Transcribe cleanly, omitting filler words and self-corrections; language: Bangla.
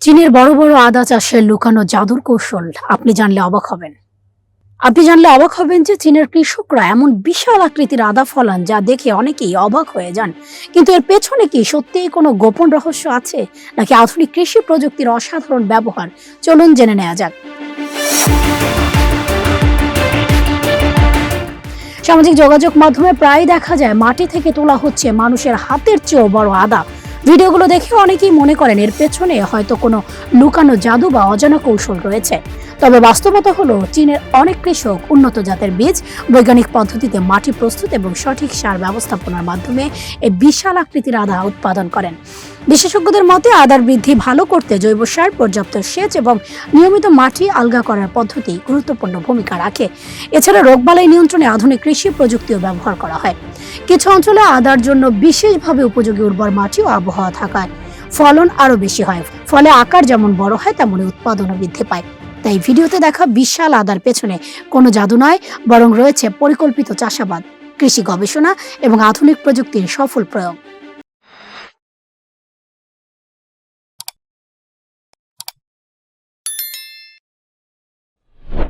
চীনের বড় বড় আদা চাষের লুকানো জাদুর কৌশল আপনি জানলে অবাক হবেন যে চীনের কৃষকরা এমন বিশাল আকৃতির আদা ফলান যা দেখে অনেকেই অবাক হয়ে যান। কিন্তু এর পেছনে কি সত্যিই কোনো গোপন রহস্য আছে, নাকি আধুনিক কৃষি প্রযুক্তির অসাধারণ ব্যবহার? চলুন জেনে নেওয়া যাক। সামাজিক যোগাযোগ মাধ্যমে প্রায় দেখা যায় মাটি থেকে তোলা হচ্ছে মানুষের হাতের চেয়েও বড় আদা। ভিডিওগুলো দেখে অনেকেই মনে করেন এর পেছনে হয়তো কোনো লুকানো জাদু বা অজানা কৌশল রয়েছে। তবে বাস্তবতা হলো চীনের অনেক কৃষক উন্নত জাতের বীজ, বৈজ্ঞানিক পদ্ধতিতে মাটি প্রস্তুত এবং সঠিক সার ব্যবস্থাপনার মাধ্যমে এই বিশাল আকৃতির আদা উৎপাদন করেন। বিশেষজ্ঞদের মতে আদার বৃদ্ধি ভালো করতে জৈব সার, পর্যাপ্ত সেচ এবং নিয়মিত মাটি আলগা করার পদ্ধতি গুরুত্বপূর্ণ ভূমিকা রাখে। এছাড়া রোগবালাই নিয়ন্ত্রণে আধুনিক কৃষি প্রযুক্তিও ব্যবহার করা হয়। কিছু অঞ্চলে আদার জন্য বিশেষভাবে উপযোগী উর্বর মাটি ও আবহাওয়া থাকায় ফলন আরো বেশি হয়, ফলে আকার যেমন বড় হয় তেমনি উৎপাদনও বৃদ্ধি পায়। তাই ভিডিওতে দেখা বিশাল আদার পেছনে কোনো জাদু নয়, বরং রয়েছে পরিকল্পিত চাষাবাদ, কৃষি গবেষণা এবং আধুনিক প্রযুক্তির সফল প্রয়োগ।